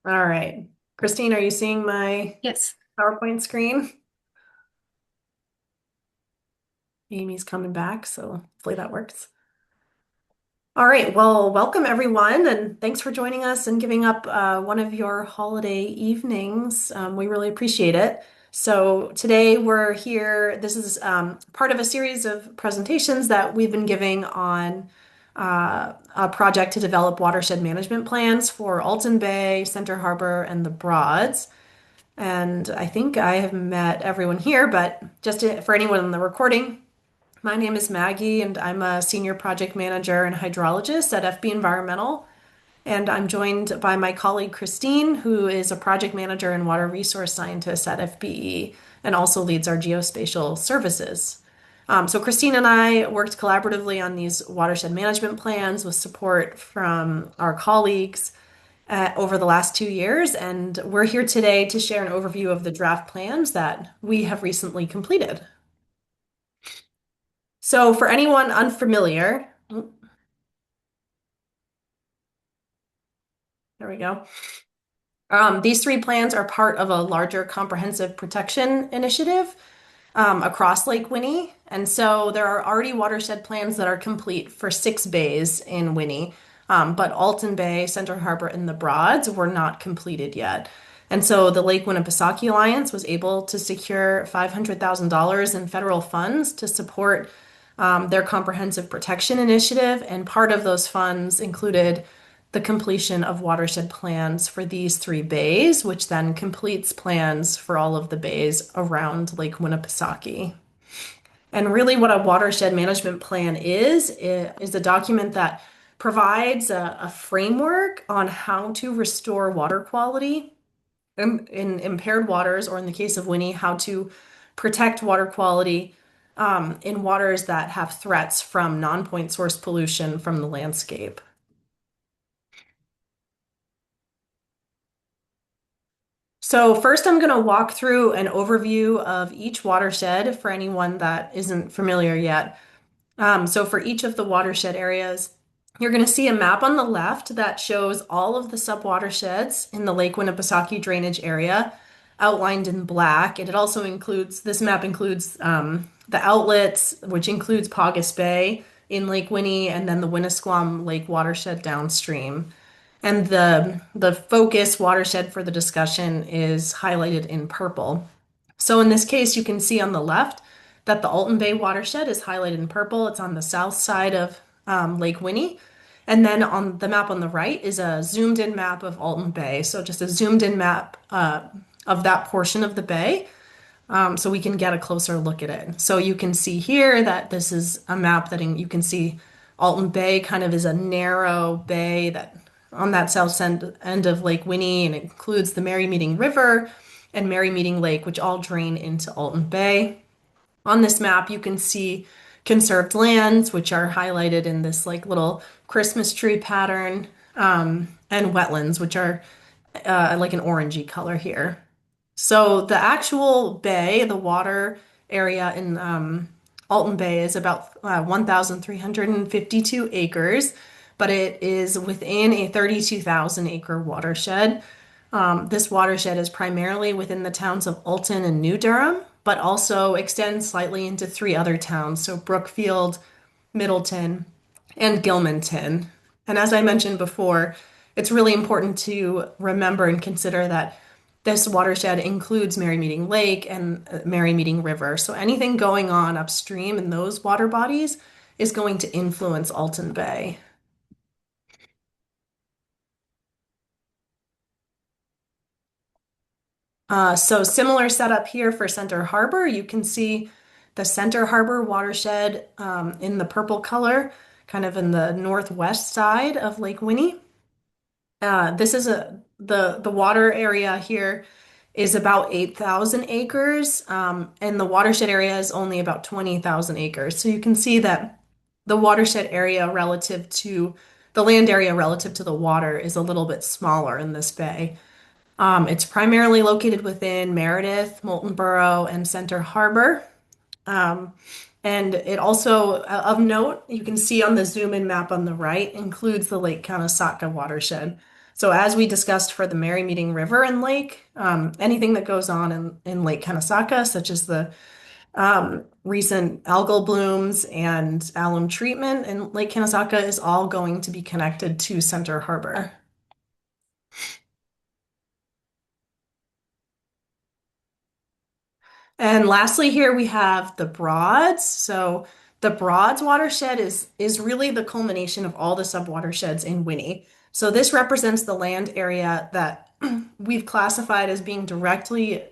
All right. Christine, are you seeing my Yes. PowerPoint screen? Amy's coming back, so hopefully that works. All right. Well, welcome everyone, and thanks for joining us and giving up one of your holiday evenings. We really appreciate it. So today we're here. This is part of a series of presentations that we've been giving on a project to develop watershed management plans for Alton Bay, Center Harbor, and the Broads. And I think I have met everyone here, but for anyone in the recording, my name is Maggie, and I'm a senior project manager and hydrologist at FB Environmental. And I'm joined by my colleague Christine, who is a project manager and water resource scientist at FBE and also leads our geospatial services. So Christine and I worked collaboratively on these watershed management plans with support from our colleagues over the last 2 years, and we're here today to share an overview of the draft plans that we have recently completed. So, for anyone unfamiliar, there we go. These three plans are part of a larger comprehensive protection initiative across Lake Winnie. And so there are already watershed plans that are complete for 6 bays in Winnie, but Alton Bay, Center Harbor, and the Broads were not completed yet. And so the Lake Winnipesaukee Alliance was able to secure $500,000 in federal funds to support their comprehensive protection initiative. And part of those funds included the completion of watershed plans for these 3 bays, which then completes plans for all of the bays around Lake Winnipesaukee. And really, what a watershed management plan is a document that provides a framework on how to restore water quality in impaired waters, or in the case of Winnie, how to protect water quality in waters that have threats from non-point source pollution from the landscape. So first, I'm going to walk through an overview of each watershed for anyone that isn't familiar yet. So for each of the watershed areas, you're going to see a map on the left that shows all of the subwatersheds in the Lake Winnipesaukee drainage area outlined in black. And it also includes, this map includes the outlets, which includes Paugus Bay in Lake Winnie, and then the Winnisquam Lake watershed downstream. And the focus watershed for the discussion is highlighted in purple. So in this case, you can see on the left that the Alton Bay watershed is highlighted in purple. It's on the south side of Lake Winnie. And then on the map on the right is a zoomed in map of Alton Bay. So just a zoomed in map of that portion of the bay, so we can get a closer look at it. So you can see here that this is a map that you can see Alton Bay kind of is a narrow bay that on that end of Lake Winnie, and it includes the Merry Meeting River and Merry Meeting Lake, which all drain into Alton Bay. On this map, you can see conserved lands, which are highlighted in this like little Christmas tree pattern, and wetlands, which are like an orangey color here. So the actual bay, the water area in Alton Bay is about 1,352 acres, but it is within a 32,000 acre watershed. This watershed is primarily within the towns of Alton and New Durham, but also extends slightly into 3 other towns, so Brookfield, Middleton, and Gilmanton. And as I mentioned before, it's really important to remember and consider that this watershed includes Merry Meeting Lake and Merry Meeting River. So anything going on upstream in those water bodies is going to influence Alton Bay. So similar setup here for Center Harbor. You can see the Center Harbor watershed in the purple color, kind of in the northwest side of Lake Winnie. This is the water area here is about 8,000 acres, and the watershed area is only about 20,000 acres. So you can see that the watershed area relative to the land area relative to the water is a little bit smaller in this bay. It's primarily located within Meredith, Molten Borough, and Center Harbor. Um, and it also, of note, you can see on the zoom in map on the right, includes the Lake Winnipesaukee watershed. So as we discussed for the Merry Meeting River and Lake, anything that goes on in Lake Winnipesaukee, such as the recent algal blooms and alum treatment in Lake Winnipesaukee, is all going to be connected to Center Harbor. And lastly, here we have the Broads. So the Broads watershed is really the culmination of all the subwatersheds in Winnie. So this represents the land area that we've classified as being directly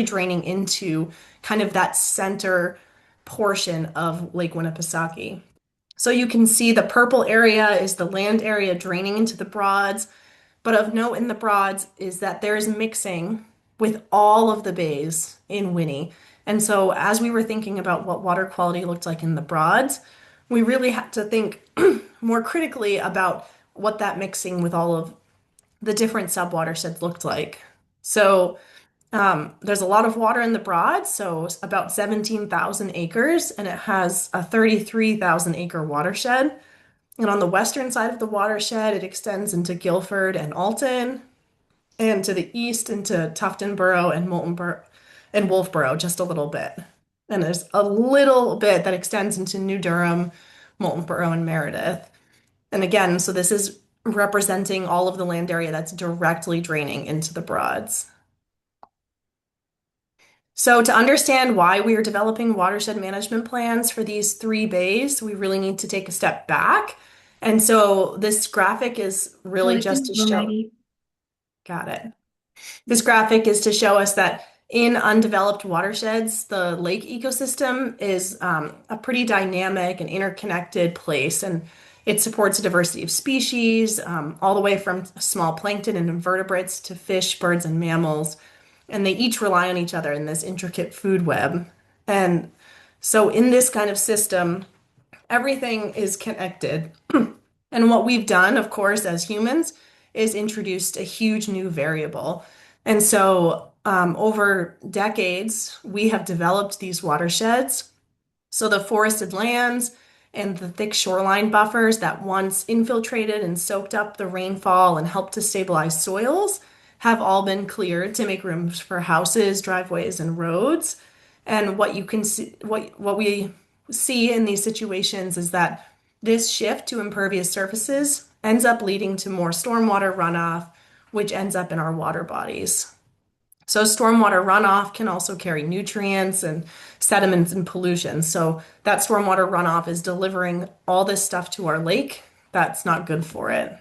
draining into kind of that center portion of Lake Winnipesaukee. So you can see the purple area is the land area draining into the Broads. But of note in the Broads is that there is mixing with all of the bays in Winnie. And so as we were thinking about what water quality looked like in the Broads, we really had to think more critically about what that mixing with all of the different subwatersheds looked like. So there's a lot of water in the Broads, so about 17,000 acres, and it has a 33,000 acre watershed. And on the western side of the watershed, it extends into Guilford and Alton, and to the east into Tuftonboro and Moultonboro and Wolfboro just a little bit. And there's a little bit that extends into New Durham, Moultonboro, and Meredith. And again, so this is representing all of the land area that's directly draining into the Broads. So to understand why we are developing watershed management plans for these three bays, we really need to take a step back. And so this graphic is really just to show, got it. This graphic is to show us that in undeveloped watersheds, the lake ecosystem is a pretty dynamic and interconnected place, and it supports a diversity of species, all the way from small plankton and invertebrates to fish, birds, and mammals. And they each rely on each other in this intricate food web. And so, in this kind of system, everything is connected. And what we've done, of course, as humans, is introduced a huge new variable. And so, over decades, we have developed these watersheds. So, the forested lands and the thick shoreline buffers that once infiltrated and soaked up the rainfall and helped to stabilize soils have all been cleared to make room for houses, driveways, and roads. And what you can see, what we see in these situations is that this shift to impervious surfaces ends up leading to more stormwater runoff, which ends up in our water bodies. So, stormwater runoff can also carry nutrients and sediments and pollution. So, that stormwater runoff is delivering all this stuff to our lake. That's not good for it.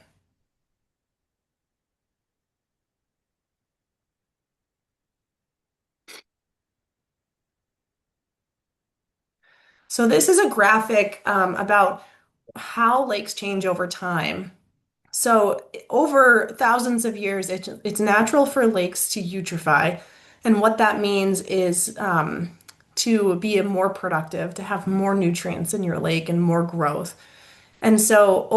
So, this is a graphic about how lakes change over time. So, over thousands of years, it's natural for lakes to eutrophy. And what that means is to be more productive, to have more nutrients in your lake and more growth. And so,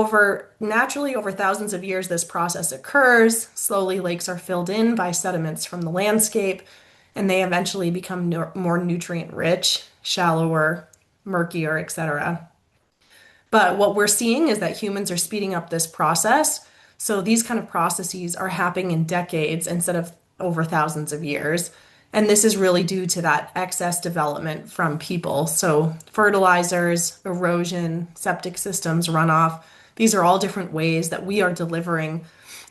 naturally, over thousands of years, this process occurs. Slowly, lakes are filled in by sediments from the landscape, and they eventually become more nutrient rich, shallower, murkier, etc. But what we're seeing is that humans are speeding up this process. So these kind of processes are happening in decades instead of over thousands of years. And this is really due to that excess development from people. So fertilizers, erosion, septic systems, runoff, these are all different ways that we are delivering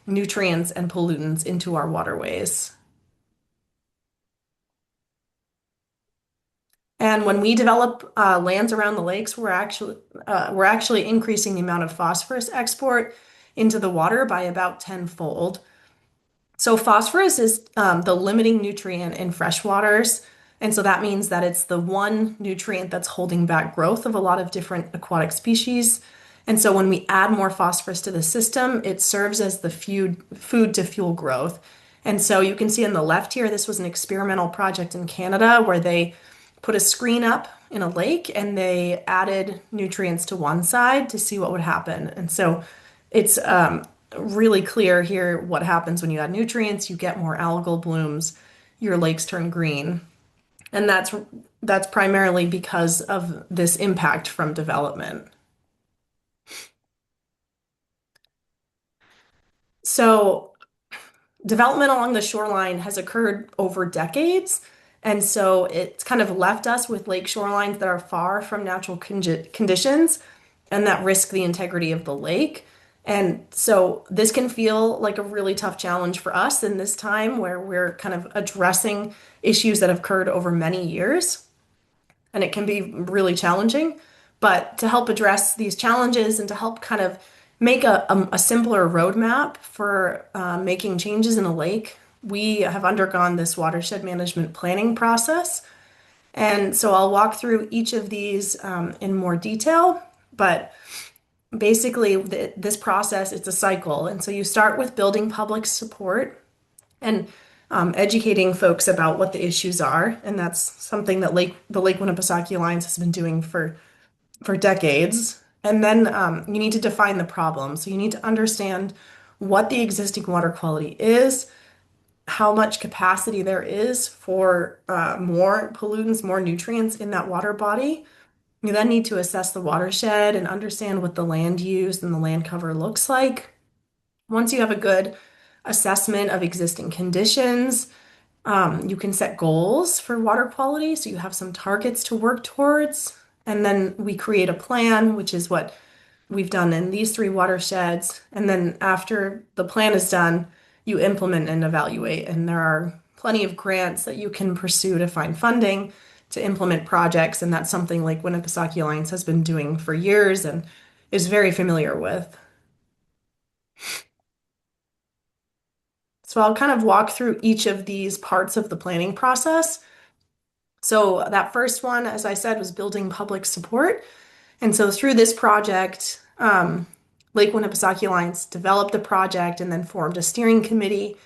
nutrients and pollutants into our waterways. And when we develop lands around the lakes, we're actually increasing the amount of phosphorus export into the water by about tenfold. So phosphorus is the limiting nutrient in freshwaters, and so that means that it's the one nutrient that's holding back growth of a lot of different aquatic species. And so when we add more phosphorus to the system, it serves as the food to fuel growth. And so you can see on the left here, this was an experimental project in Canada where they put a screen up in a lake and they added nutrients to one side to see what would happen. And so it's really clear here what happens when you add nutrients. You get more algal blooms, your lakes turn green. And that's primarily because of this impact from development. So development along the shoreline has occurred over decades. And so it's kind of left us with lake shorelines that are far from natural conditions and that risk the integrity of the lake. And so this can feel like a really tough challenge for us in this time where we're kind of addressing issues that have occurred over many years. And it can be really challenging. But to help address these challenges and to help kind of make a simpler roadmap for making changes in a lake, we have undergone this watershed management planning process. And so I'll walk through each of these in more detail. But basically, this process, it's a cycle. And so you start with building public support and educating folks about what the issues are. And that's something that the Lake Winnipesaukee Alliance has been doing for decades. And then you need to define the problem. So you need to understand what the existing water quality is, how much capacity there is for more pollutants, more nutrients in that water body. You then need to assess the watershed and understand what the land use and the land cover looks like. Once you have a good assessment of existing conditions, you can set goals for water quality, so you have some targets to work towards. And then we create a plan, which is what we've done in these three watersheds. And then after the plan is done, you implement and evaluate. And there are plenty of grants that you can pursue to find funding to implement projects. And that's something like Winnipesaukee Alliance has been doing for years and is very familiar with. So I'll kind of walk through each of these parts of the planning process. So that first one, as I said, was building public support. And so through this project, Lake Winnipesaukee Alliance developed the project and then formed a steering committee,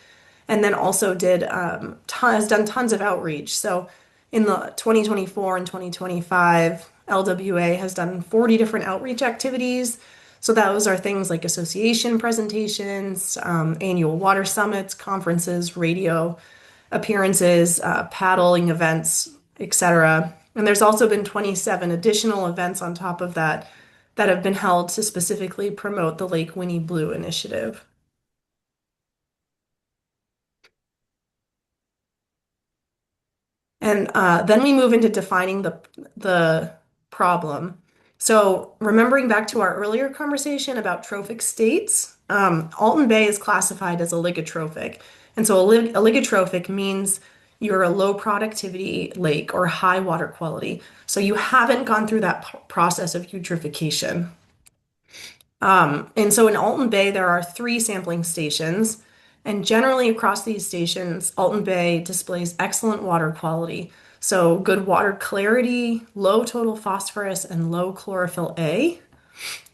and then also has done tons of outreach. So in the 2024 and 2025, LWA has done 40 different outreach activities. So those are things like association presentations, annual water summits, conferences, radio appearances, paddling events, etc. And there's also been 27 additional events on top of that that have been held to specifically promote the Lake Winnie Blue initiative. And then we move into defining the problem. So remembering back to our earlier conversation about trophic states, Alton Bay is classified as oligotrophic. And so oligotrophic means you're a low productivity lake or high water quality. So you haven't gone through that process of eutrophication. And so in Alton Bay, there are three sampling stations. And generally across these stations, Alton Bay displays excellent water quality. So good water clarity, low total phosphorus, and low chlorophyll A.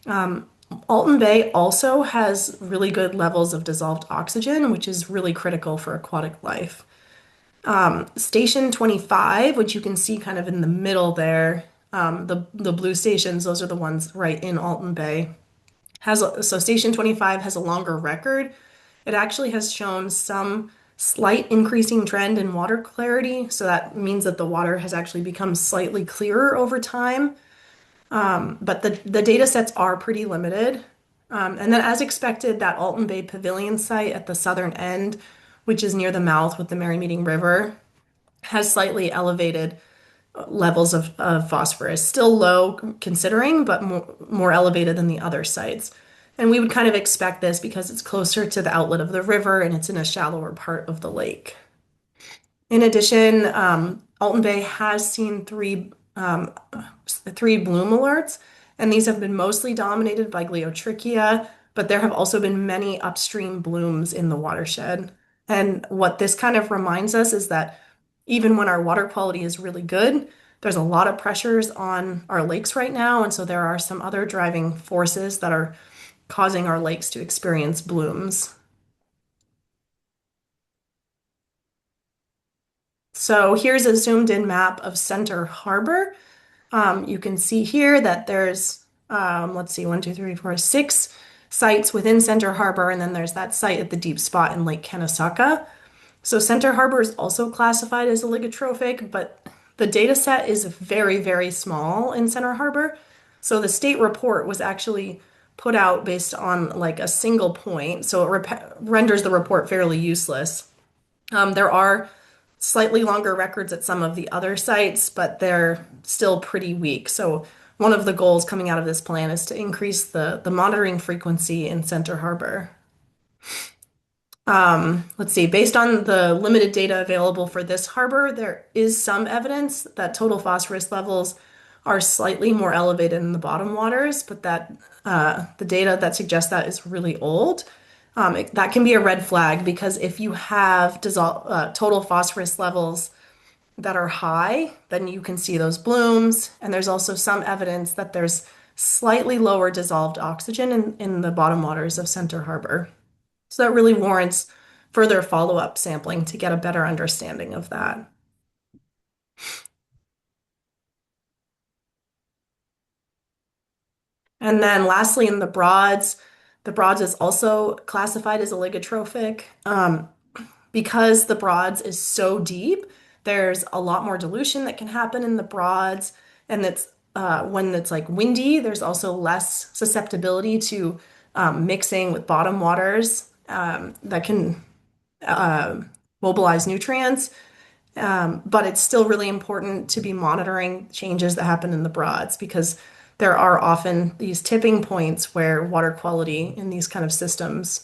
Alton Bay also has really good levels of dissolved oxygen, which is really critical for aquatic life. Station 25, which you can see kind of in the middle there, the blue stations, those are the ones right in Alton Bay. So Station 25 has a longer record. It actually has shown some slight increasing trend in water clarity. So that means that the water has actually become slightly clearer over time. But the data sets are pretty limited. And then as expected, that Alton Bay Pavilion site at the southern end, which is near the mouth with the Merrymeeting River, has slightly elevated levels of phosphorus. Still low considering, but more elevated than the other sites. And we would kind of expect this because it's closer to the outlet of the river and it's in a shallower part of the lake. In addition, Alton Bay has seen three bloom alerts, and these have been mostly dominated by gliotrichia, but there have also been many upstream blooms in the watershed. And what this kind of reminds us is that even when our water quality is really good, there's a lot of pressures on our lakes right now, and so there are some other driving forces that are causing our lakes to experience blooms. So here's a zoomed in map of Center Harbor. You can see here that there's, let's see, one, two, three, four, six sites within Center Harbor, and then there's that site at the deep spot in Lake Winnipesaukee. So Center Harbor is also classified as oligotrophic, but the data set is very, very small in Center Harbor. So the state report was actually put out based on like a single point, so it renders the report fairly useless. There are slightly longer records at some of the other sites, but they're still pretty weak. So one of the goals coming out of this plan is to increase the monitoring frequency in Center Harbor. Let's see, based on the limited data available for this harbor, there is some evidence that total phosphorus levels are slightly more elevated in the bottom waters, but that the data that suggests that is really old. That can be a red flag because if you have total phosphorus levels that are high, then you can see those blooms. And there's also some evidence that there's slightly lower dissolved oxygen in the bottom waters of Center Harbor. So that really warrants further follow-up sampling to get a better understanding of that. And then lastly, in the Broads is also classified as oligotrophic. Because the Broads is so deep, there's a lot more dilution that can happen in the Broads. And it's when it's like windy, there's also less susceptibility to mixing with bottom waters that can mobilize nutrients. But it's still really important to be monitoring changes that happen in the Broads because there are often these tipping points where water quality in these kind of systems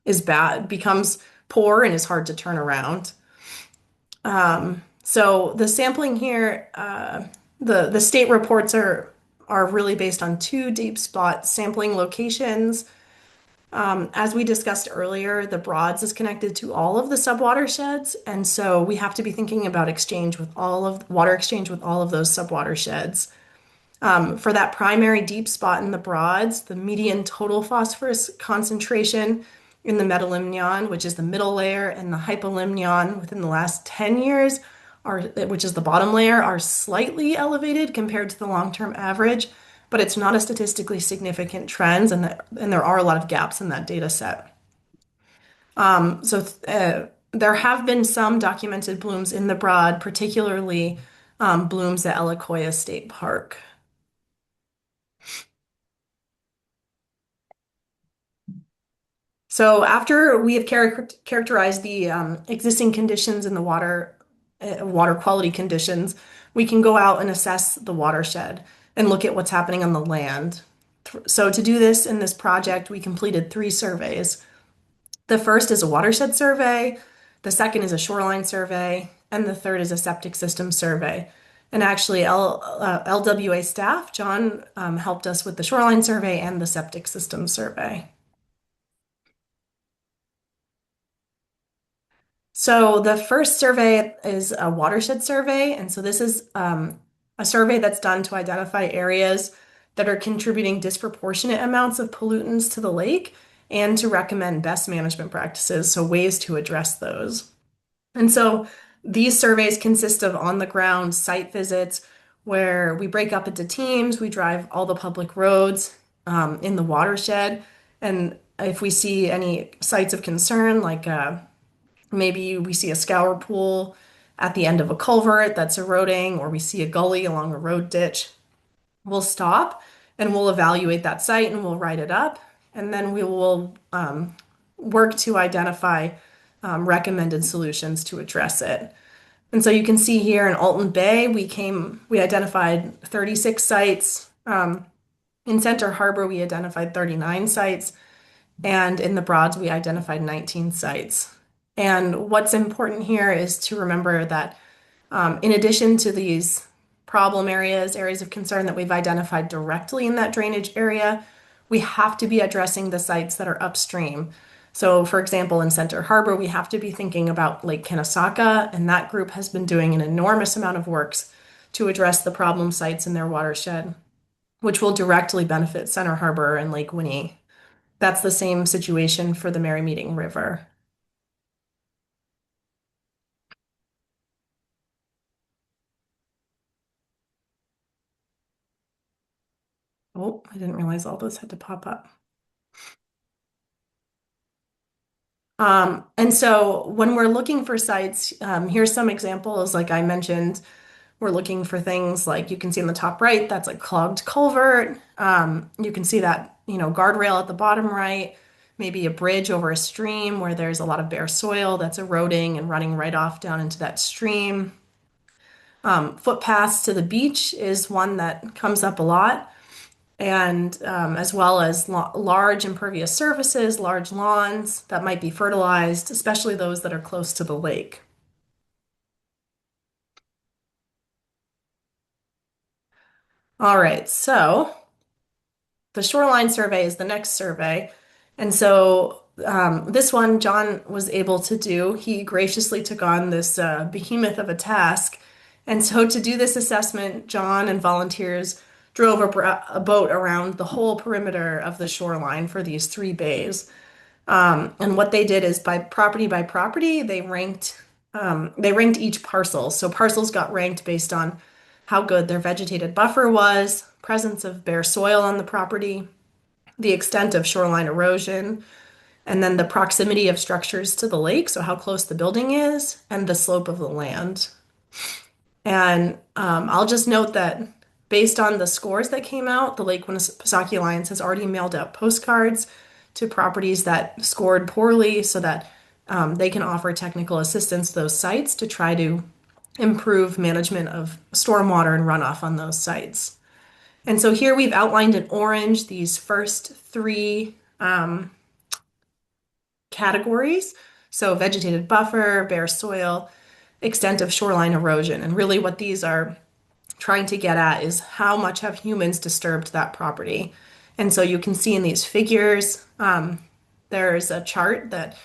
is bad, becomes poor, and is hard to turn around. So the sampling here, the state reports are really based on two deep spot sampling locations. As we discussed earlier, the Broads is connected to all of the subwatersheds, and so we have to be thinking about exchange with all of water exchange with all of those subwatersheds. For that primary deep spot in the Broads, the median total phosphorus concentration in the metalimnion, which is the middle layer, and the hypolimnion within the last 10 years, which is the bottom layer, are slightly elevated compared to the long-term average, but it's not a statistically significant trend, and there are a lot of gaps in that data set. There have been some documented blooms in the Broad, particularly blooms at Elacoya State Park. So after we have characterized the existing conditions in the water quality conditions, we can go out and assess the watershed and look at what's happening on the land. So to do this in this project, we completed three surveys. The first is a watershed survey, the second is a shoreline survey, and the third is a septic system survey. And actually, LWA staff, John, helped us with the shoreline survey and the septic system survey. So the first survey is a watershed survey, and so this is a survey that's done to identify areas that are contributing disproportionate amounts of pollutants to the lake and to recommend best management practices, so ways to address those. And so these surveys consist of on-the-ground site visits where we break up into teams, we drive all the public roads in the watershed, and if we see any sites of concern, like maybe we see a scour pool at the end of a culvert that's eroding, or we see a gully along a road ditch. We'll stop and we'll evaluate that site and we'll write it up. And then we will work to identify recommended solutions to address it. And so you can see here in Alton Bay, we identified 36 sites. In Center Harbor, we identified 39 sites. And in the Broads, we identified 19 sites. And what's important here is to remember that in addition to these problem areas of concern that we've identified directly in that drainage area, we have to be addressing the sites that are upstream. So, for example, in Center Harbor, we have to be thinking about Lake Winnipesaukee, and that group has been doing an enormous amount of works to address the problem sites in their watershed, which will directly benefit Center Harbor and Lake Winnie. That's the same situation for the Merry Meeting River. Oh, I didn't realize all those had to pop up. And so when we're looking for sites, here's some examples. Like I mentioned, We're looking for things like you can see in the top right, that's a clogged culvert. You can see that, guardrail at the bottom right, maybe a bridge over a stream where there's a lot of bare soil that's eroding and running right off down into that stream. Footpaths to the beach is one that comes up a lot, and as well as large impervious surfaces, large lawns that might be fertilized, especially those that are close to the lake. All right, so the shoreline survey is the next survey. And so this one John was able to do. He graciously took on this behemoth of a task. And so to do this assessment, John and volunteers drove a boat around the whole perimeter of the shoreline for these three bays. And what they did is by property, they ranked each parcel. So parcels got ranked based on how good their vegetated buffer was, presence of bare soil on the property, the extent of shoreline erosion, and then the proximity of structures to the lake, so how close the building is, and the slope of the land. And I'll just note that based on the scores that came out, the Lake Winnipesaukee Alliance has already mailed out postcards to properties that scored poorly so that they can offer technical assistance to those sites to try to improve management of stormwater and runoff on those sites. And so here we've outlined in orange these first three categories. So vegetated buffer, bare soil, extent of shoreline erosion. And really what these are trying to get at is how much have humans disturbed that property. And so you can see in these figures, there's a chart that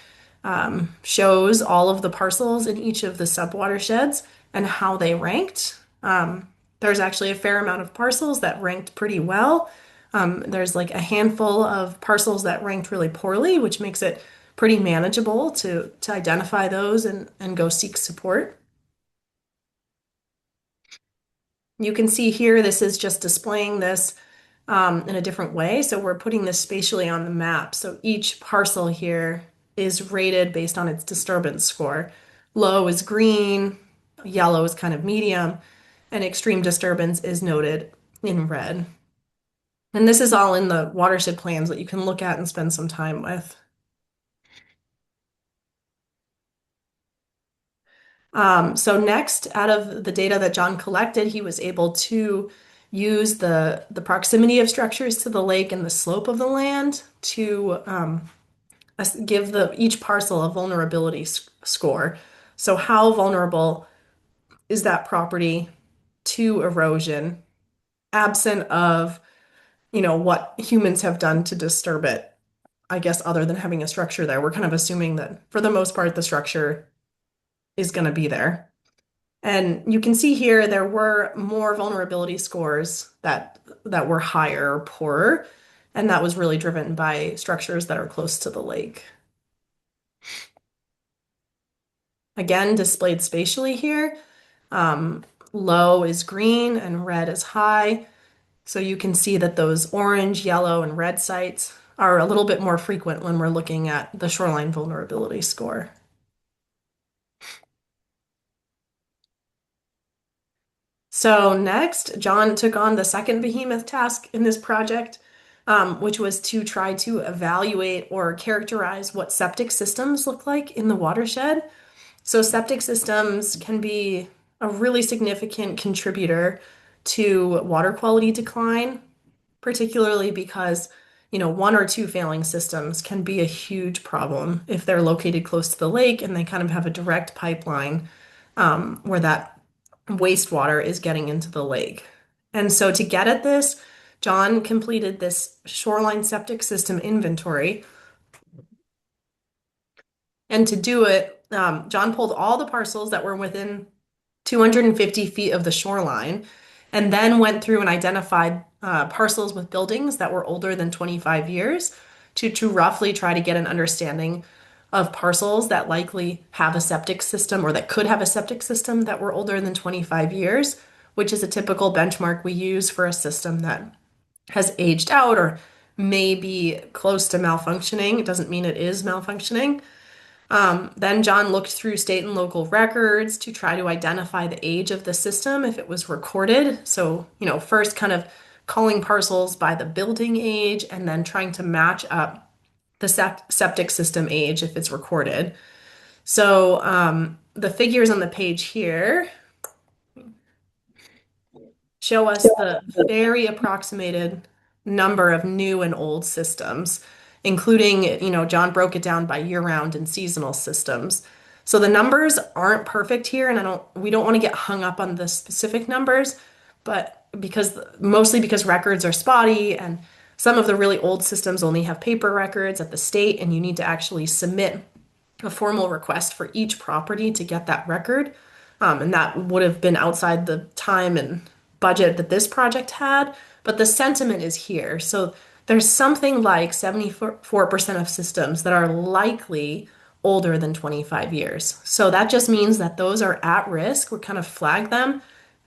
shows all of the parcels in each of the subwatersheds and how they ranked. There's actually a fair amount of parcels that ranked pretty well. There's like a handful of parcels that ranked really poorly, which makes it pretty manageable to identify those and go seek support. You can see here, this is just displaying this in a different way. So we're putting this spatially on the map. So each parcel here is rated based on its disturbance score. Low is green, yellow is kind of medium, and extreme disturbance is noted in red. And this is all in the watershed plans that you can look at and spend some time with. So next, out of the data that John collected, he was able to use the proximity of structures to the lake and the slope of the land to give each parcel a vulnerability score. So how vulnerable is that property to erosion, absent of, what humans have done to disturb it? I guess other than having a structure there, we're kind of assuming that for the most part, the structure is going to be there. And you can see here there were more vulnerability scores that were higher or poorer, and that was really driven by structures that are close to the lake. Again, displayed spatially here. Low is green and red is high. So you can see that those orange, yellow, and red sites are a little bit more frequent when we're looking at the shoreline vulnerability score. So next, John took on the second behemoth task in this project, which was to try to evaluate or characterize what septic systems look like in the watershed. So septic systems can be a really significant contributor to water quality decline, particularly because, one or two failing systems can be a huge problem if they're located close to the lake and they kind of have a direct pipeline where that wastewater is getting into the lake. And so to get at this, John completed this shoreline septic system inventory. And to do it, John pulled all the parcels that were within 250 feet of the shoreline and then went through and identified parcels with buildings that were older than 25 years to roughly try to get an understanding of parcels that likely have a septic system or that could have a septic system that were older than 25 years, which is a typical benchmark we use for a system that has aged out or may be close to malfunctioning. It doesn't mean it is malfunctioning. Then John looked through state and local records to try to identify the age of the system if it was recorded. So, first kind of calling parcels by the building age and then trying to match up the septic system age if it's recorded. So, the figures on the page here show us the very approximated number of new and old systems, including, John broke it down by year-round and seasonal systems. So the numbers aren't perfect here, and we don't want to get hung up on the specific numbers, but mostly because records are spotty and some of the really old systems only have paper records at the state, and you need to actually submit a formal request for each property to get that record. And that would have been outside the time and budget that this project had, but the sentiment is here. So there's something like 74% of systems that are likely older than 25 years. So that just means that those are at risk. We kind of flag them.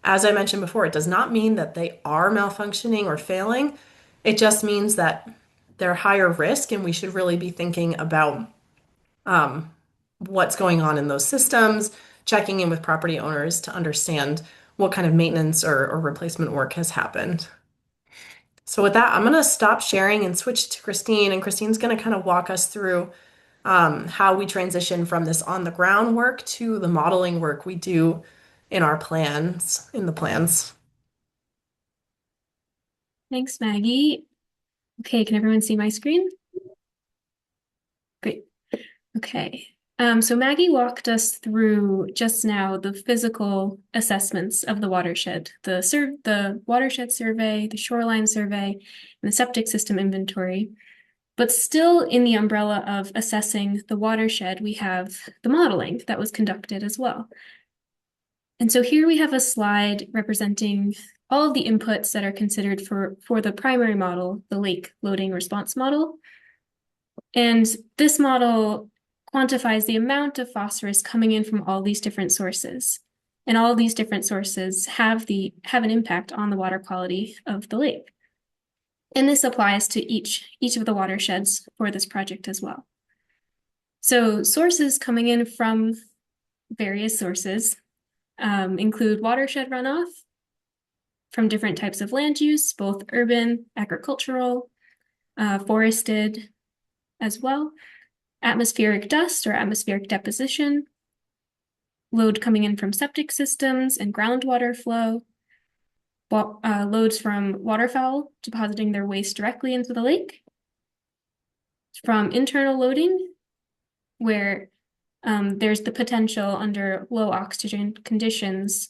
As I mentioned before, it does not mean that they are malfunctioning or failing. It just means that they're higher risk, and we should really be thinking about what's going on in those systems, checking in with property owners to understand what kind of maintenance or replacement work has happened. So with that, I'm going to stop sharing and switch to Christine, and Christine's going to kind of walk us through how we transition from this on the ground work to the modeling work we do in our plans, in the plans. Thanks, Maggie. Okay, can everyone see my screen? Great. Okay. So Maggie walked us through just now the physical assessments of the watershed, the watershed survey, the shoreline survey, and the septic system inventory. But still in the umbrella of assessing the watershed, we have the modeling that was conducted as well. And so here we have a slide representing all of the inputs that are considered for the primary model, the lake loading response model. And this model quantifies the amount of phosphorus coming in from all these different sources. And all of these different sources have an impact on the water quality of the lake. And this applies to each of the watersheds for this project as well. So sources coming in from various sources include watershed runoff from different types of land use, both urban, agricultural, forested as well, atmospheric dust or atmospheric deposition, load coming in from septic systems and groundwater flow, loads from waterfowl depositing their waste directly into the lake, from internal loading, where there's the potential under low oxygen conditions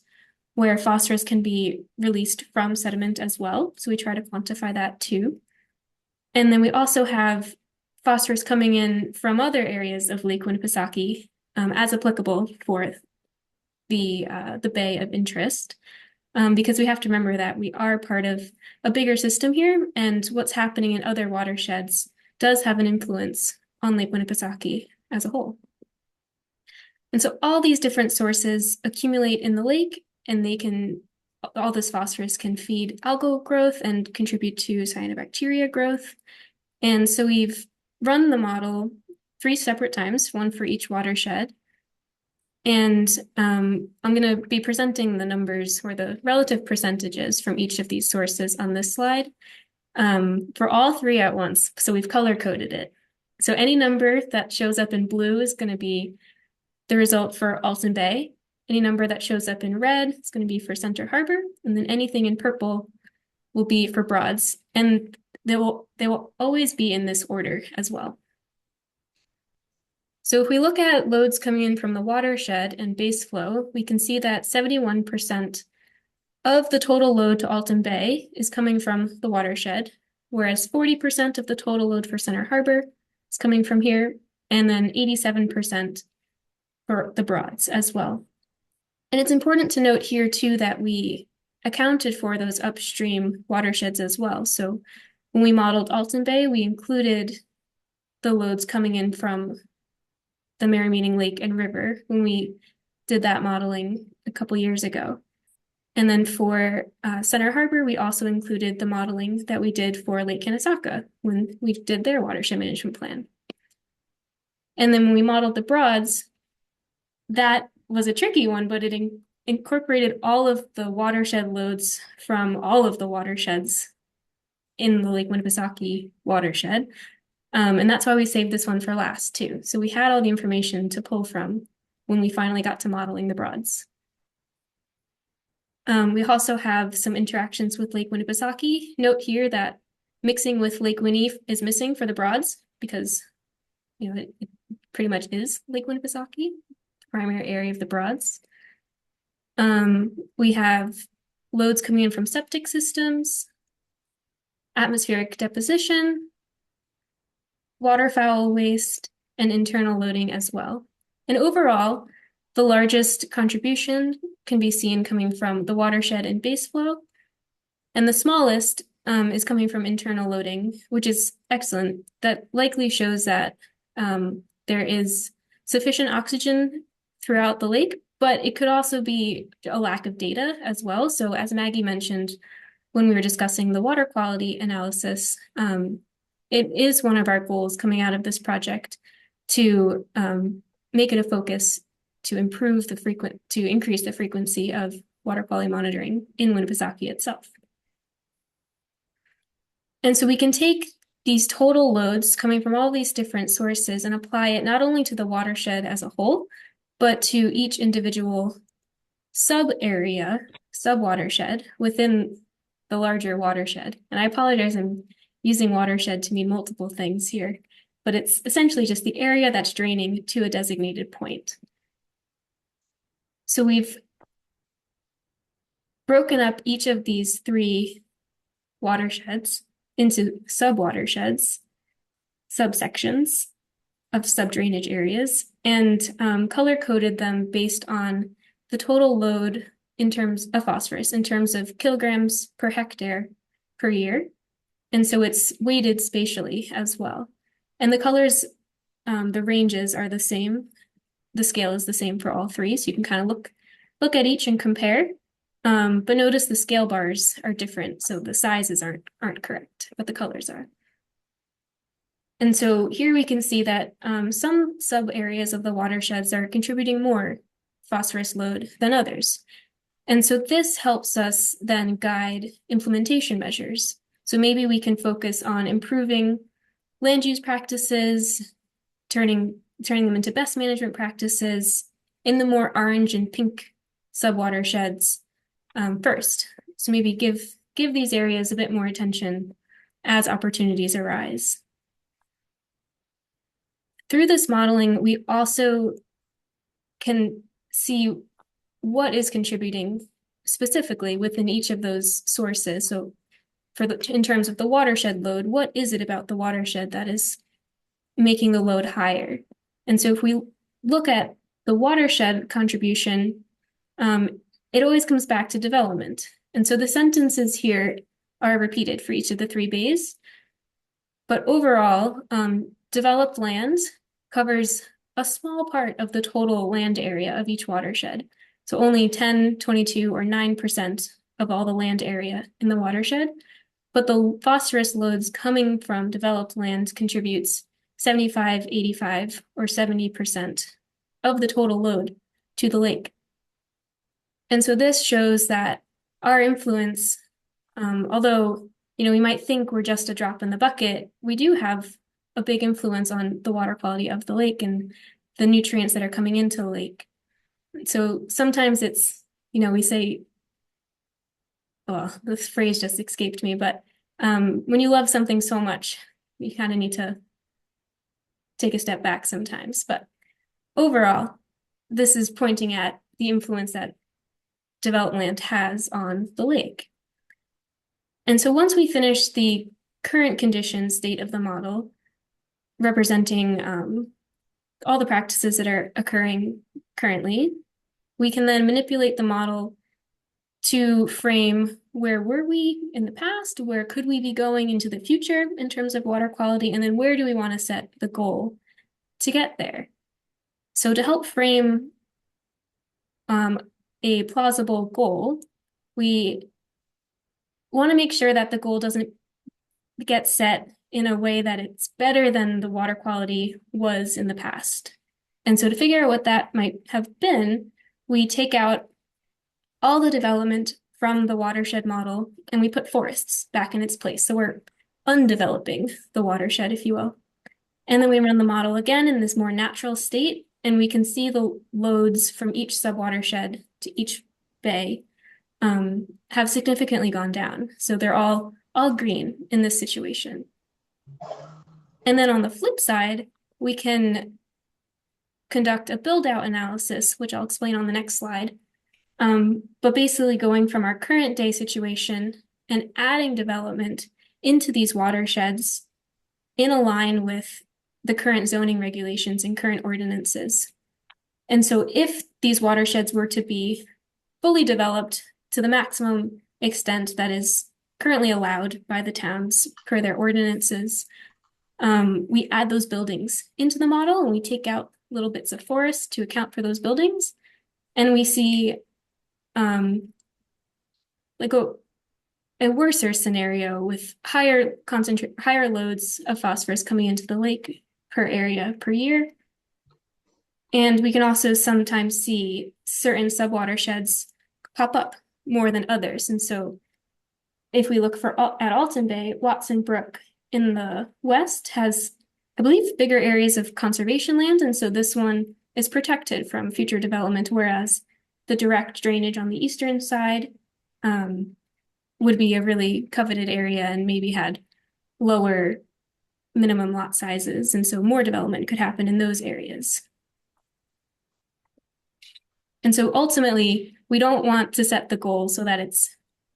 where phosphorus can be released from sediment as well. So we try to quantify that too. And then we also have phosphorus coming in from other areas of Lake Winnipesaukee as applicable for the bay of interest. Because we have to remember that we are part of a bigger system here, and what's happening in other watersheds does have an influence on Lake Winnipesaukee as a whole. And so all these different sources accumulate in the lake, and all this phosphorus can feed algal growth and contribute to cyanobacteria growth. And so we've run the model 3 separate times, one for each watershed. And I'm going to be presenting the numbers or the relative percentages from each of these sources on this slide for all 3 at once. So we've color-coded it. So any number that shows up in blue is going to be the result for Alton Bay. Any number that shows up in red is going to be for Center Harbor. And then anything in purple will be for Broads. And they will always be in this order as well. So if we look at loads coming in from the watershed and base flow, we can see that 71% of the total load to Alton Bay is coming from the watershed, whereas 40% of the total load for Center Harbor is coming from here, and then 87% for the Broads as well. And it's important to note here too that we accounted for those upstream watersheds as well. So when we modeled Alton Bay, we included the loads coming in from the Merrimack Lake and River when we did that modeling a couple years ago. And then for Center Harbor, we also included the modeling that we did for Lake Winnipesaukee when we did their watershed management plan. And then when we modeled the broads, that was a tricky one, but it incorporated all of the watershed loads from all of the watersheds in the Lake Winnipesaukee watershed. And that's why we saved this one for last too. So we had all the information to pull from when we finally got to modeling the broads. We also have some interactions with Lake Winnipesaukee. Note here that mixing with Lake Winnie is missing for the broads because it pretty much is Lake Winnipesaukee, the primary area of the broads. We have loads coming in from septic systems, atmospheric deposition, waterfowl waste, and internal loading as well. And overall, the largest contribution can be seen coming from the watershed and base flow, and the smallest is coming from internal loading, which is excellent. That likely shows that there is sufficient oxygen throughout the lake, but it could also be a lack of data as well. So as Maggie mentioned, when we were discussing the water quality analysis, it is one of our goals coming out of this project to make it a focus to increase the frequency of water quality monitoring in Winnipesaukee itself. And so we can take these total loads coming from all these different sources and apply it not only to the watershed as a whole, but to each individual sub-area, sub-watershed within the larger watershed. And I apologize, I'm using watershed to mean multiple things here, but it's essentially just the area that's draining to a designated point. So we've broken up each of these three watersheds into sub-watersheds, subsections of sub-drainage areas, and color-coded them based on the total load in terms of phosphorus, in terms of kilograms per hectare per year. And so it's weighted spatially as well. And the colors, the ranges are the same. The scale is the same for all three, so you can kind of look at each and compare. But notice the scale bars are different, so the sizes aren't correct, but the colors are. And so here we can see that some sub areas of the watersheds are contributing more phosphorus load than others. And so this helps us then guide implementation measures. So maybe we can focus on improving land use practices, turning them into best management practices in the more orange and pink subwatersheds first. So maybe give these areas a bit more attention as opportunities arise. Through this modeling, we also can see what is contributing specifically within each of those sources. So in terms of the watershed load, what is it about the watershed that is making the load higher? And so if we look at the watershed contribution, it always comes back to development. And so the sentences here are repeated for each of the three bays. But overall, developed land covers a small part of the total land area of each watershed. So only 10, 22, or 9% of all the land area in the watershed. But the phosphorus loads coming from developed land contributes 75, 85, or 70% of the total load to the lake. And so this shows that our influence, although we might think we're just a drop in the bucket, we do have a big influence on the water quality of the lake and the nutrients that are coming into the lake. So sometimes it's, we say, well, this phrase just escaped me, but when you love something so much, you kind of need to take a step back sometimes. But overall, this is pointing at the influence that developed land has on the lake. And so once we finish the current condition state of the model, representing all the practices that are occurring currently, we can then manipulate the model to frame where were we in the past, where could we be going into the future in terms of water quality, and then where do we want to set the goal to get there. So to help frame a plausible goal, we want to make sure that the goal doesn't get set in a way that it's better than the water quality was in the past. And so to figure out what that might have been, we take out all the development from the watershed model and we put forests back in its place. So we're undeveloping the watershed, if you will. And then we run the model again in this more natural state, and we can see the loads from each subwatershed to each bay have significantly gone down. So they're all green in this situation. And then on the flip side, we can conduct a build out analysis, which I'll explain on the next slide. But basically going from our current day situation and adding development into these watersheds in line with the current zoning regulations and current ordinances. And so if these watersheds were to be fully developed to the maximum extent that is currently allowed by the towns per their ordinances, we add those buildings into the model and we take out little bits of forest to account for those buildings. And we see like a worser scenario with higher loads of phosphorus coming into the lake per area per year. And we can also sometimes see certain subwatersheds pop up more than others. And so if we look at Alton Bay, Watson Brook in the west has, I believe, bigger areas of conservation land. And so this one is protected from future development, whereas the direct drainage on the eastern side would be a really coveted area and maybe had lower minimum lot sizes. And so more development could happen in those areas. And so ultimately, we don't want to set the goal so that it's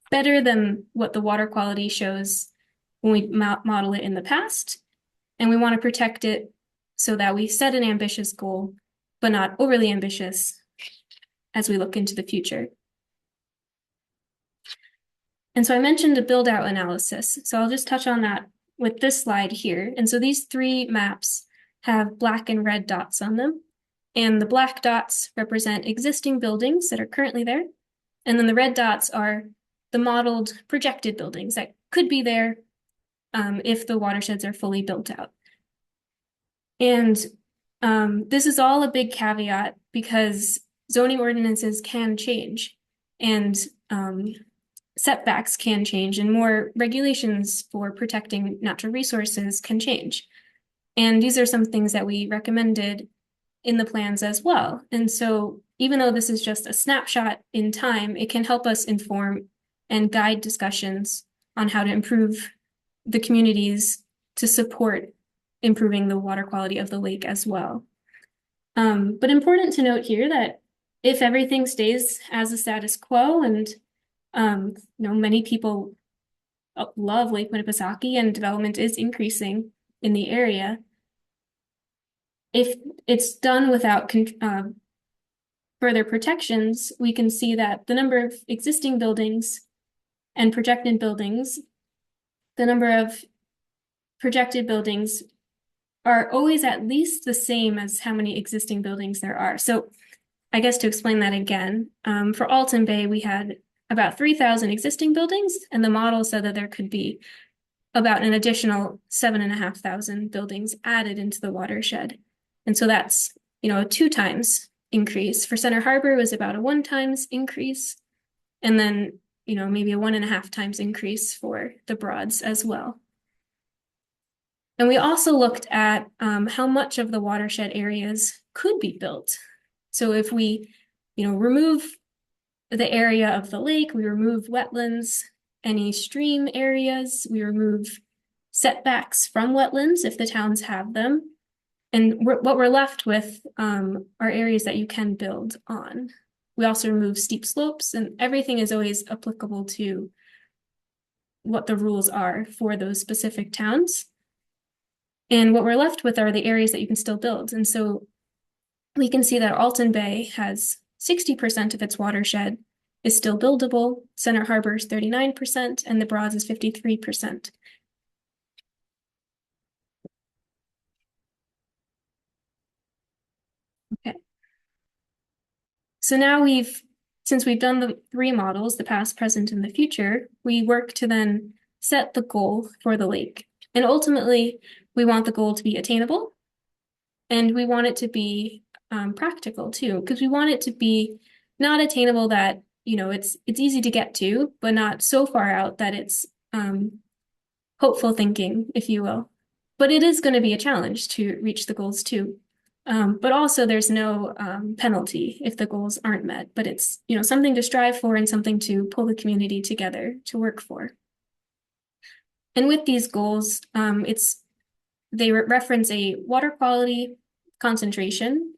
better than what the water quality shows when we model it in the past. And we want to protect it so that we set an ambitious goal, but not overly ambitious as we look into the future. And so I mentioned a build out analysis. So I'll just touch on that with this slide here. And so these three maps have black and red dots on them. And the black dots represent existing buildings that are currently there. And then the red dots are the modeled projected buildings that could be there if the watersheds are fully built out. And this is all a big caveat because zoning ordinances can change and setbacks can change and more regulations for protecting natural resources can change. And these are some things that we recommended in the plans as well. And so even though this is just a snapshot in time, it can help us inform and guide discussions on how to improve the communities to support improving the water quality of the lake as well. But important to note here that if everything stays as a status quo and many people love Lake Winnipesaukee and development is increasing in the area, if it's done without further protections, we can see that the number of existing buildings and projected buildings, the number of projected buildings are always at least the same as how many existing buildings there are. So I guess to explain that again, for Alton Bay, we had about 3,000 existing buildings, and the model said that there could be about an additional 7,500 buildings added into the watershed. And so that's, a 2 times increase. For Center Harbor, it was about a 1 times increase. And then, maybe a 1.5 times increase for the Broads as well. And we also looked at how much of the watershed areas could be built. So if we, remove the area of the lake, we remove wetlands, any stream areas, we remove setbacks from wetlands if the towns have them. And what we're left with are areas that you can build on. We also remove steep slopes, and everything is always applicable to what the rules are for those specific towns. And what we're left with are the areas that you can still build. And so we can see that Alton Bay has 60% of its watershed is still buildable, Center Harbor is 39%, and the Broads is 53%. Okay. So now since we've done the 3 models, the past, present, and the future, we work to then set the goal for the lake. And ultimately, we want the goal to be attainable and we want it to be practical too, because we want it to be not attainable that, it's easy to get to, but not so far out that it's hopeful thinking, if you will. But it is going to be a challenge to reach the goals too. But also there's no penalty if the goals aren't met, but it's, something to strive for and something to pull the community together to work for. And with these goals, they reference a water quality concentration.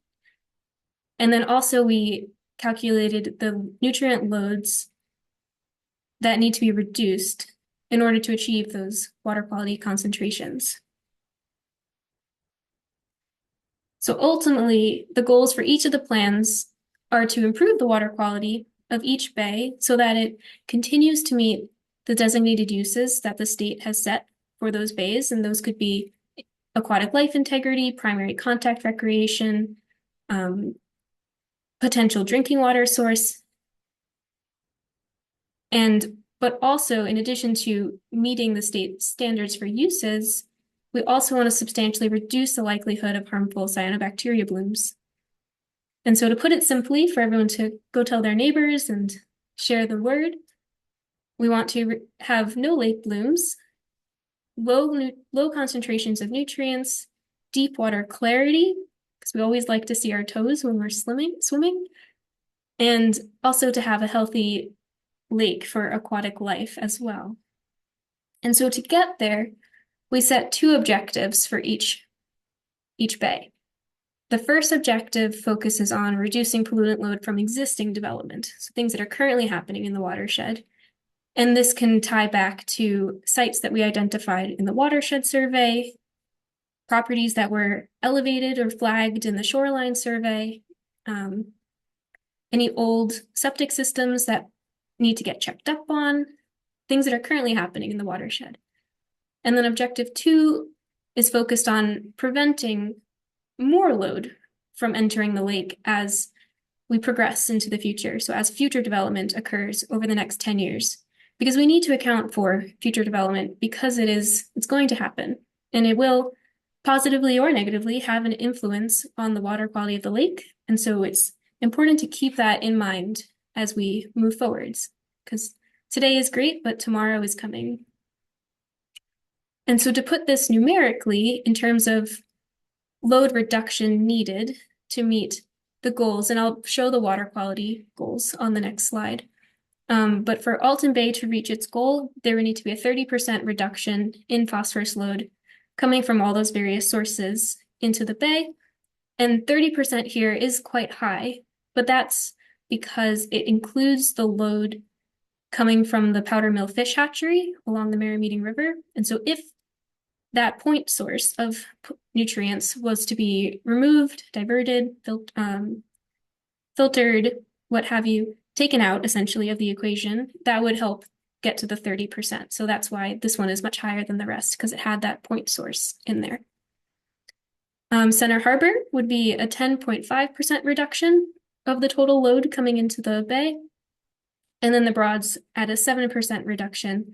And then also we calculated the nutrient loads that need to be reduced in order to achieve those water quality concentrations. So ultimately, the goals for each of the plans are to improve the water quality of each bay so that it continues to meet the designated uses that the state has set for those bays. And those could be aquatic life integrity, primary contact recreation, um, potential drinking water source. But also, in addition to meeting the state standards for uses, we also want to substantially reduce the likelihood of harmful cyanobacteria blooms. And so to put it simply, for everyone to go tell their neighbors and share the word, we want to have no lake blooms, low concentrations of nutrients, deep water clarity, because we always like to see our toes when we're swimming, and also to have a healthy lake for aquatic life as well. And so to get there, we set two objectives for each bay. The first objective focuses on reducing pollutant load from existing development, so things that are currently happening in the watershed. And this can tie back to sites that we identified in the watershed survey, properties that were elevated or flagged in the shoreline survey, any old septic systems that need to get checked up on, things that are currently happening in the watershed. And then objective 2 is focused on preventing more load from entering the lake as we progress into the future. So as future development occurs over the next 10 years, because we need to account for future development because it's going to happen and it will positively or negatively have an influence on the water quality of the lake. And so it's important to keep that in mind as we move forwards because today is great, but tomorrow is coming. And so to put this numerically in terms of load reduction needed to meet the goals, and I'll show the water quality goals on the next slide. But for Alton Bay to reach its goal, there would need to be a 30% reduction in phosphorus load coming from all those various sources into the bay. And 30% here is quite high, but that's because it includes the load coming from the Powder Mill Fish Hatchery along the Merrimeeting River. And so if that point source of nutrients was to be removed, diverted, filtered, what have you, taken out essentially of the equation, that would help get to the 30%. So that's why this one is much higher than the rest because it had that point source in there. Center Harbor would be a 10.5% reduction of the total load coming into the bay. And then the Broads at a 7% reduction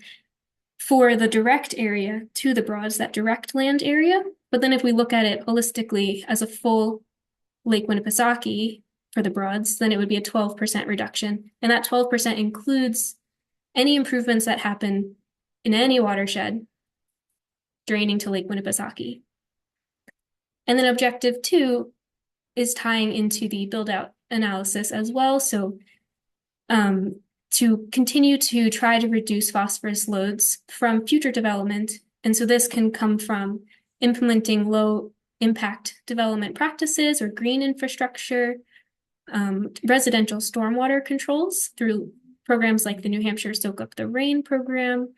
for the direct area to the Broads, that direct land area. But then if we look at it holistically as a full Lake Winnipesaukee for the Broads, then it would be a 12% reduction. And that 12% includes any improvements that happen in any watershed draining to Lake Winnipesaukee. And then objective 2 is tying into the build out analysis as well. So to continue to try to reduce phosphorus loads from future development. And so this can come from implementing low impact development practices or green infrastructure, residential stormwater controls through programs like the New Hampshire Soak Up the Rain program,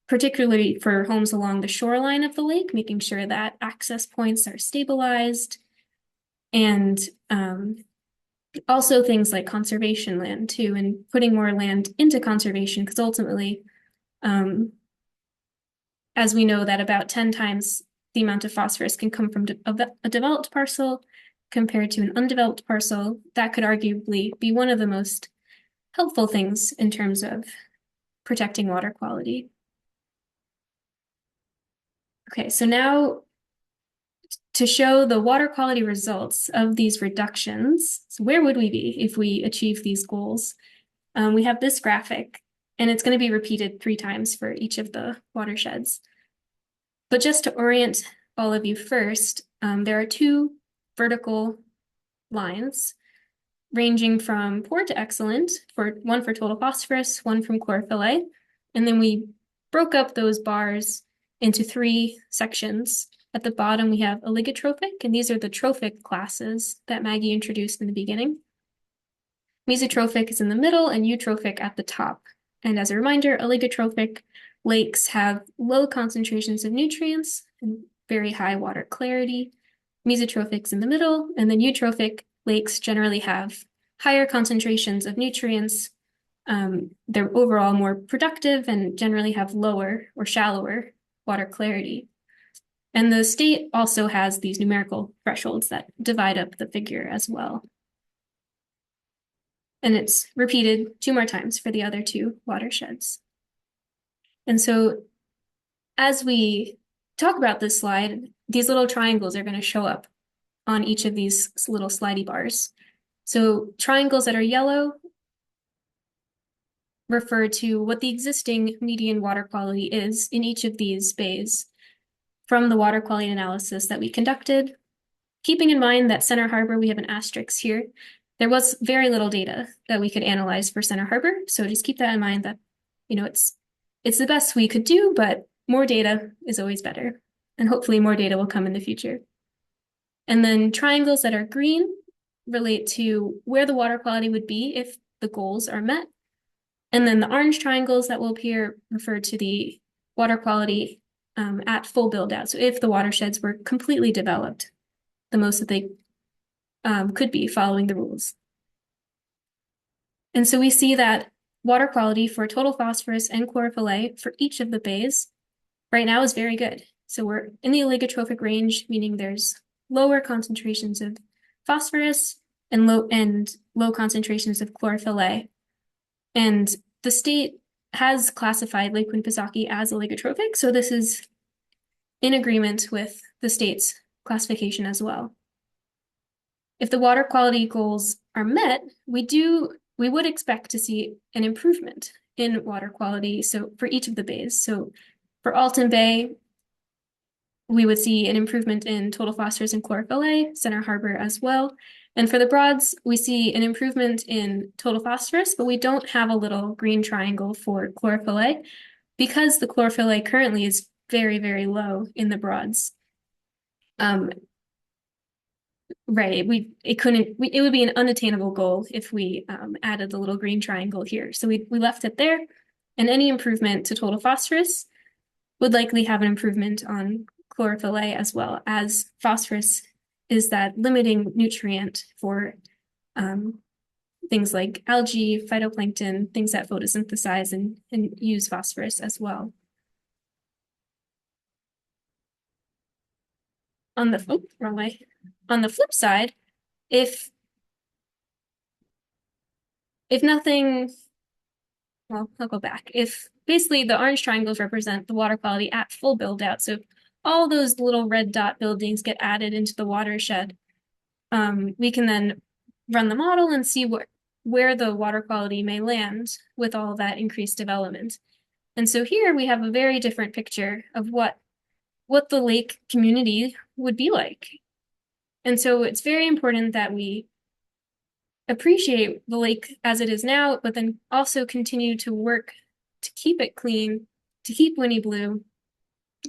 particularly for homes along the shoreline of the lake, making sure that access points are stabilized, and also things like conservation land too, and putting more land into conservation, because ultimately, as we know that about 10 times the amount of phosphorus can come from a developed parcel compared to an undeveloped parcel, that could arguably be one of the most helpful things in terms of protecting water quality. Okay, so now to show the water quality results of these reductions, so where would we be if we achieve these goals? We have this graphic, and it's going to be repeated 3 times for each of the watersheds. But just to orient all of you first, there are 2 vertical lines ranging from poor to excellent, for one for total phosphorus, one from chlorophyll A. And then we broke up those bars into 3 sections. At the bottom, we have oligotrophic, and these are the trophic classes that Maggie introduced in the beginning. Mesotrophic is in the middle and eutrophic at the top. And as a reminder, oligotrophic lakes have low concentrations of nutrients and very high water clarity. Mesotrophics in the middle, and then eutrophic lakes generally have higher concentrations of nutrients. They're overall more productive and generally have lower or shallower water clarity. And the state also has these numerical thresholds that divide up the figure as well. And it's repeated 2 more times for the other 2 watersheds. And so as we talk about this slide, these little triangles are going to show up on each of these little slidey bars. So triangles that are yellow refer to what the existing median water quality is in each of these bays from the water quality analysis that we conducted. Keeping in mind that Center Harbor, we have an asterisk here. There was very little data that we could analyze for Center Harbor, so just keep that in mind that, it's the best we could do, but more data is always better, and hopefully more data will come in the future. And then triangles that are green relate to where the water quality would be if the goals are met. And then the orange triangles that will appear refer to the water quality at full build out. So if the watersheds were completely developed, the most that they could be following the rules. And so we see that water quality for total phosphorus and chlorophyll A for each of the bays right now is very good. So we're in the oligotrophic range, meaning there's lower concentrations of phosphorus and low concentrations of chlorophyll A. And the state has classified Lake Winnipesaukee as oligotrophic, so this is in agreement with the state's classification as well. If the water quality goals are met, we would expect to see an improvement in water quality, so for each of the bays. So for Alton Bay, we would see an improvement in total phosphorus and chlorophyll A, Center Harbor as well. And for the Broads, we see an improvement in total phosphorus, but we don't have a little green triangle for chlorophyll A because the chlorophyll A currently is very, very low in the Broads. Right, it would be an unattainable goal if we added the little green triangle here. So we left it there, and any improvement to total phosphorus would likely have an improvement on chlorophyll A as well, as phosphorus is that limiting nutrient for things like algae, phytoplankton, things that photosynthesize and use phosphorus as well. Wrong way. On the flip side, if nothing, well, I'll go back. If basically the orange triangles represent the water quality at full build out, so all those little red dot buildings get added into the watershed, we can then run the model and see where the water quality may land with all of that increased development. And so here we have a very different picture of what the lake community would be like. And so it's very important that we appreciate the lake as it is now, but then also continue to work to keep it clean, to keep Winnie blue,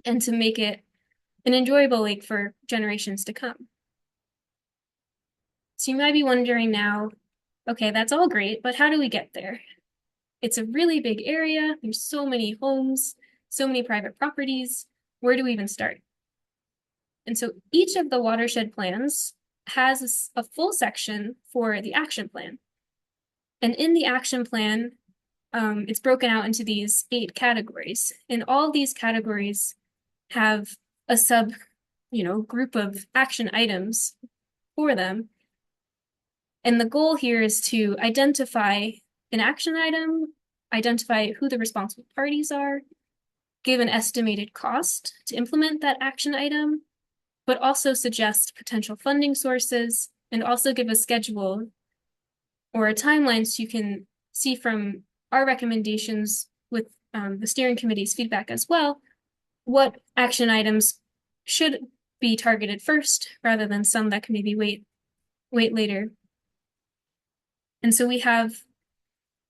and to make it an enjoyable lake for generations to come. So you might be wondering now, okay, that's all great, but how do we get there? It's a really big area. There's so many homes, so many private properties. Where do we even start? And so each of the watershed plans has a full section for the action plan. And in the action plan, it's broken out into these 8 categories. And all of these categories have a group of action items for them. And the goal here is to identify an action item, identify who the responsible parties are, give an estimated cost to implement that action item, but also suggest potential funding sources and also give a schedule or a timeline so you can see from our recommendations with the steering committee's feedback as well, what action items should be targeted first rather than some that can maybe wait later. And so we have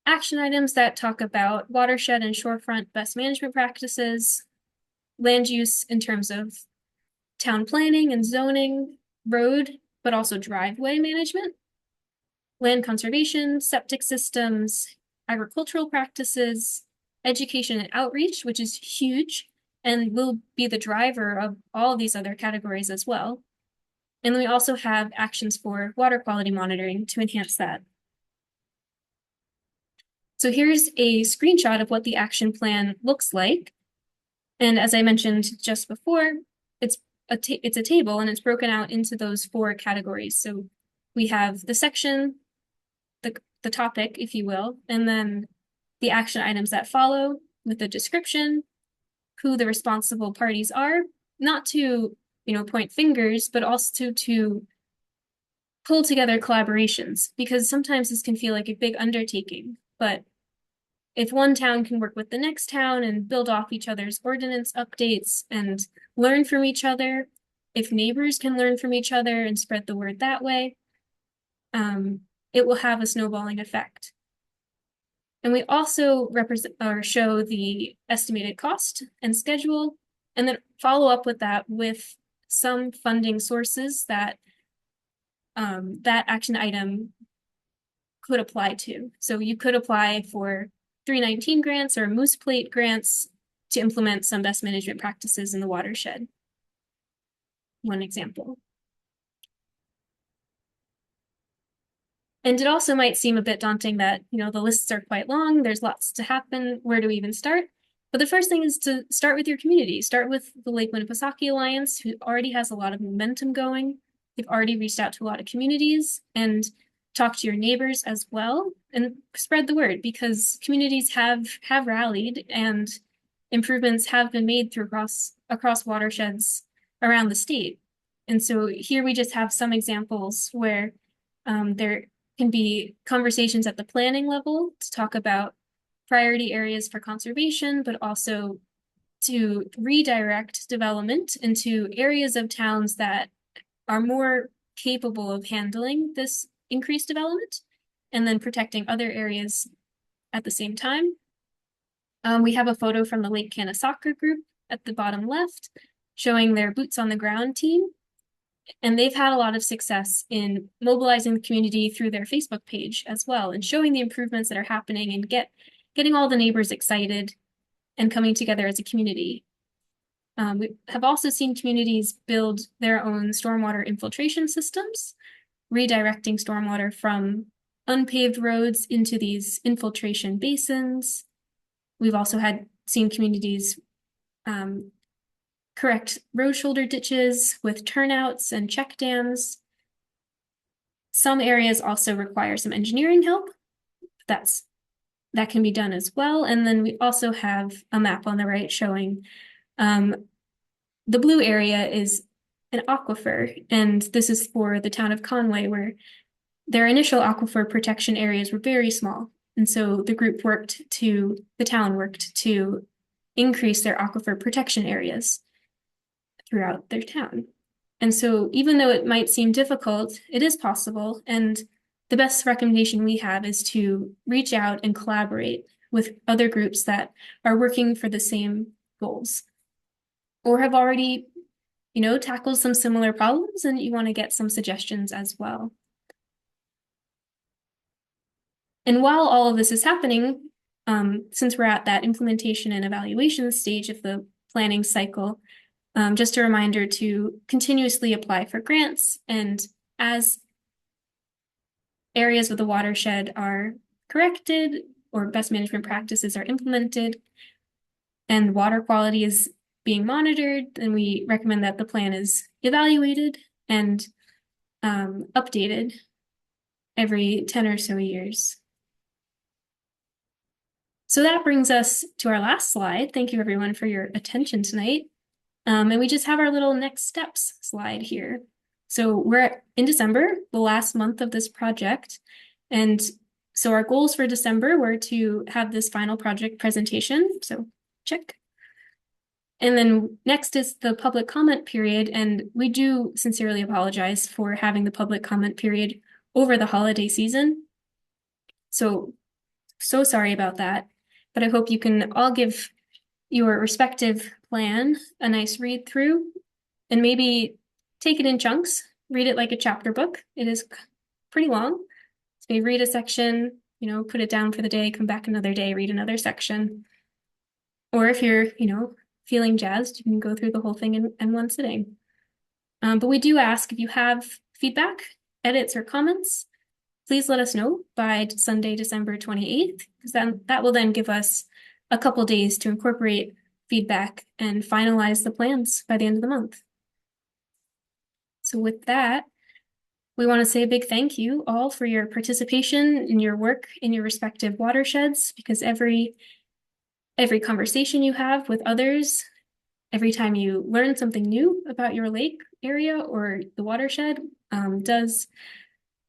action items that talk about watershed and shorefront best management practices, land use in terms of town planning and zoning, road, but also driveway management, land conservation, septic systems, agricultural practices, education and outreach, which is huge and will be the driver of all of these other categories as well. And then we also have actions for water quality monitoring to enhance that. So here's a screenshot of what the action plan looks like. And as I mentioned just before, it's a table and it's broken out into those 4 categories. So we have the section, the topic, if you will, and then the action items that follow with the description, who the responsible parties are, not to, point fingers, but also to pull together collaborations, because sometimes this can feel like a big undertaking. But if one town can work with the next town and build off each other's ordinance updates and learn from each other, if neighbors can learn from each other and spread the word that way, it will have a snowballing effect. And we also represent or show the estimated cost and schedule, and then follow up with that with some funding sources that that action item could apply to. So you could apply for 319 grants or Moose Plate grants to implement some best management practices in the watershed. One example. And it also might seem a bit daunting that, the lists are quite long, there's lots to happen, where do we even start? But the first thing is to start with your community. Start with the Lake Winnipesaukee Alliance, who already has a lot of momentum going. They've already reached out to a lot of communities, and talk to your neighbors as well, and spread the word, because communities have rallied and improvements have been made through across watersheds around the state. And so here we just have some examples where there can be conversations at the planning level to talk about priority areas for conservation, but also to redirect development into areas of towns that are more capable of handling this increased development, and then protecting other areas at the same time. We have a photo from the Lake Winnipesaukee group at the bottom left, showing their boots on the ground team. And they've had a lot of success in mobilizing the community through their Facebook page as well, and showing the improvements that are happening and getting all the neighbors excited and coming together as a community. We have also seen communities build their own stormwater infiltration systems, redirecting stormwater from unpaved roads into these infiltration basins. We've also seen communities correct road shoulder ditches with turnouts and check dams. Some areas also require some engineering help. That can be done as well. And then we also have a map on the right showing the blue area is an aquifer, and this is for the town of Conway, where their initial aquifer protection areas were very small. And so the town worked to increase their aquifer protection areas throughout their town. And so even though it might seem difficult, it is possible. And the best recommendation we have is to reach out and collaborate with other groups that are working for the same goals, or have already, tackled some similar problems, and you want to get some suggestions as well. And while all of this is happening, since we're at that implementation and evaluation stage of the planning cycle, just a reminder to continuously apply for grants. And as areas of the watershed are corrected or best management practices are implemented and water quality is being monitored, then we recommend that the plan is evaluated and updated every 10 or so years. So that brings us to our last slide. Thank you everyone for your attention tonight. And we just have our little next steps slide here. So we're in December, the last month of this project. And so our goals for December were to have this final project presentation. So check. And then next is the public comment period. And we do sincerely apologize for having the public comment period over the holiday season. So sorry about that. But I hope you can all give your respective plan a nice read through and maybe take it in chunks, read it like a chapter book. It is pretty long. So maybe read a section, put it down for the day, come back another day, read another section. Or if you're, feeling jazzed, you can go through the whole thing in one sitting. But we do ask if you have feedback, edits, or comments, please let us know by Sunday, December 28th, because then that will then give us a couple days to incorporate feedback and finalize the plans by the end of the month. So with that, we want to say a big thank you all for your participation in your work in your respective watersheds, because every conversation you have with others, every time you learn something new about your lake area or the watershed,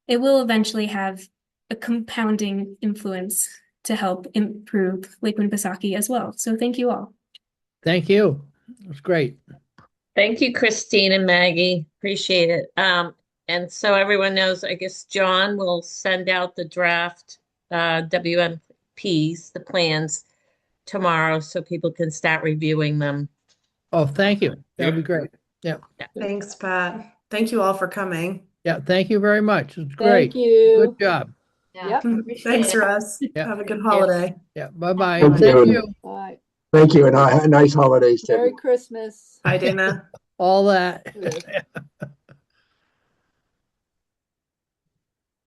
it will eventually have a compounding influence to help improve Lake Winnipesaukee as well. So thank you all. Thank you. It was great. Thank you, Christine and Maggie. Appreciate it. And so everyone knows, I guess John will send out the draft WMPs, the plans tomorrow so people can start reviewing them. Oh, thank you. That'd be great. Yeah. Thanks, Pat. Thank you all for coming. Yeah. Thank you very much. It was great. Thank you. Good job. Yep. Thanks, Russ. Yeah. Have a good holiday. Yeah. Bye-bye. Thank Thank you. you. Bye. Thank you, and nice holidays to Merry everyone. Christmas. Bye, Dana. All that. Yeah.